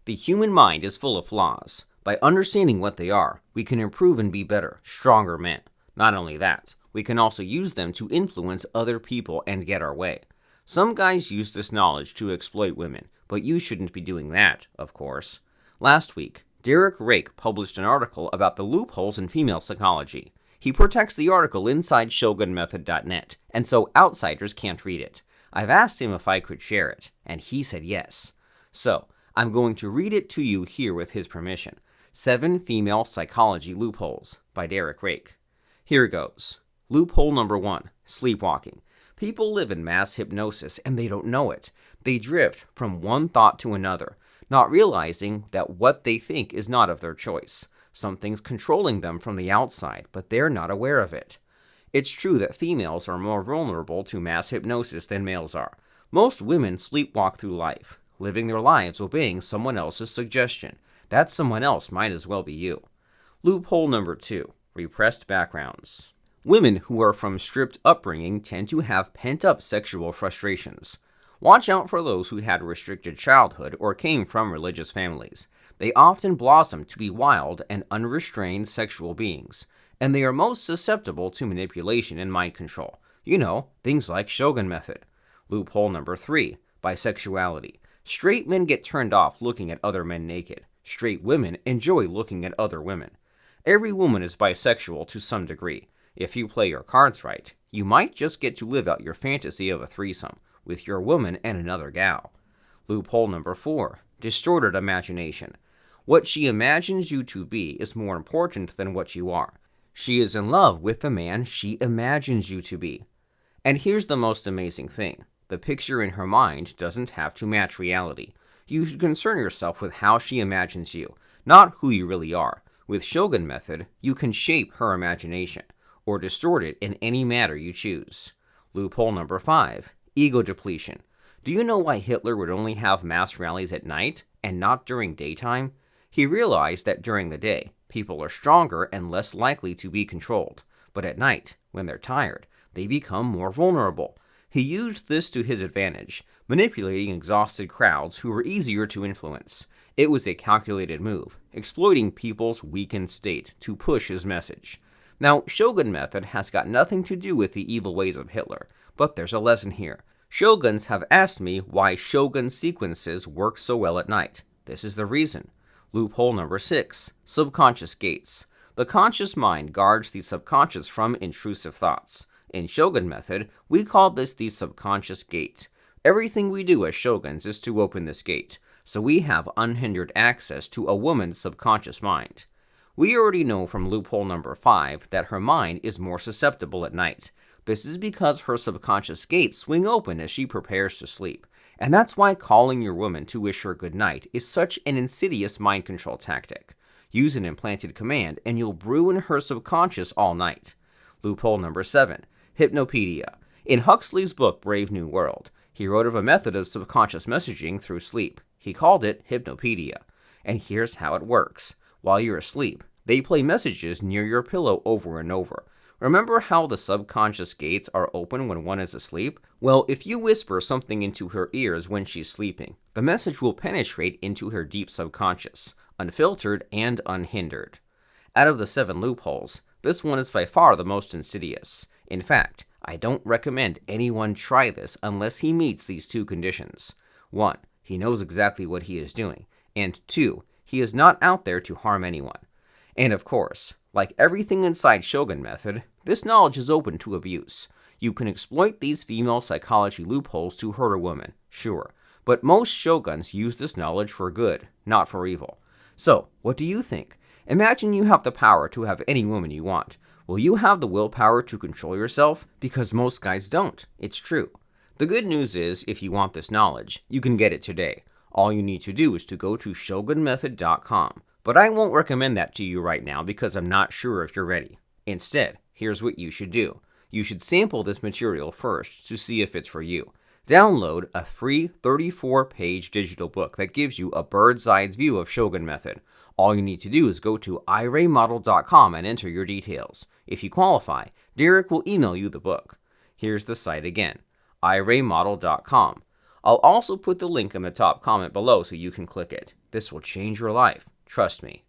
The human mind is full of flaws. By understanding what they are, we can improve and be better, stronger men. Not only that, we can also use them to influence other people and get our way. Some guys use this knowledge to exploit women, but you shouldn't be doing that, of course. Last week, Derek Rake published an article about the loopholes in female psychology. He protects the article inside shogunmethod.net, and so outsiders can't read it. I've asked him if I could share it, and he said yes. So, I'm going to read it to you here with his permission. 7 Female Psychology Loopholes by Derek Rake. Here goes. Loophole number 1, sleepwalking. People live in mass hypnosis and they don't know it. They drift from one thought to another, not realizing that what they think is not of their choice. Something's controlling them from the outside, but they're not aware of it. It's true that females are more vulnerable to mass hypnosis than males are. Most women sleepwalk through life, living their lives obeying someone else's suggestion. That someone else might as well be you. Loophole number 2, repressed backgrounds. Women who are from stripped upbringing tend to have pent-up sexual frustrations. Watch out for those who had a restricted childhood or came from religious families. They often blossom to be wild and unrestrained sexual beings, and they are most susceptible to manipulation and mind control. You know, things like Shogun Method. Loophole number 3, bisexuality. Straight men get turned off looking at other men naked. Straight women enjoy looking at other women. Every woman is bisexual to some degree. If you play your cards right, you might just get to live out your fantasy of a threesome with your woman and another gal. Loophole number 4, distorted imagination. What she imagines you to be is more important than what you are. She is in love with the man she imagines you to be. And here's the most amazing thing. The picture in her mind doesn't have to match reality. You should concern yourself with how she imagines you, not who you really are. With Shogun Method, you can shape her imagination, or distort it in any manner you choose. Loophole number 5, ego depletion. Do you know why Hitler would only have mass rallies at night, and not during daytime? He realized that during the day, people are stronger and less likely to be controlled, but at night, when they're tired, they become more vulnerable. He used this to his advantage, manipulating exhausted crowds who were easier to influence. It was a calculated move, exploiting people's weakened state to push his message. Now, Shogun Method has got nothing to do with the evil ways of Hitler, but there's a lesson here. Shoguns have asked me why Shogun sequences work so well at night. This is the reason. Loophole number 6, subconscious gates. The conscious mind guards the subconscious from intrusive thoughts. In Shogun Method, we call this the subconscious gate. Everything we do as shoguns is to open this gate, so we have unhindered access to a woman's subconscious mind. We already know from loophole number 5 that her mind is more susceptible at night. This is because her subconscious gates swing open as she prepares to sleep, and that's why calling your woman to wish her good night is such an insidious mind control tactic. Use an implanted command and you'll brew in her subconscious all night. Loophole number 7, hypnopedia. In Huxley's book Brave New World, he wrote of a method of subconscious messaging through sleep. He called it hypnopedia. And here's how it works. While you're asleep, they play messages near your pillow over and over. Remember how the subconscious gates are open when one is asleep? Well, if you whisper something into her ears when she's sleeping, the message will penetrate into her deep subconscious, unfiltered and unhindered. Out of the 7 loopholes, this one is by far the most insidious. In fact, I don't recommend anyone try this unless he meets these 2 conditions. 1, he knows exactly what he is doing, and 2, he is not out there to harm anyone. And of course, like everything inside Shogun Method, this knowledge is open to abuse. You can exploit these female psychology loopholes to hurt a woman, sure, but most shoguns use this knowledge for good, not for evil. So, what do you think? Imagine you have the power to have any woman you want. Will you have the willpower to control yourself? Because most guys don't. It's true. The good news is, if you want this knowledge, you can get it today. All you need to do is to go to shogunmethod.com. But I won't recommend that to you right now because I'm not sure if you're ready. Instead, here's what you should do. You should sample this material first to see if it's for you. Download a free 34-page digital book that gives you a bird's-eye view of Shogun Method. All you need to do is go to iraymodel.com and enter your details. If you qualify, Derek will email you the book. Here's the site again, iraymodel.com. I'll also put the link in the top comment below so you can click it. This will change your life. Trust me.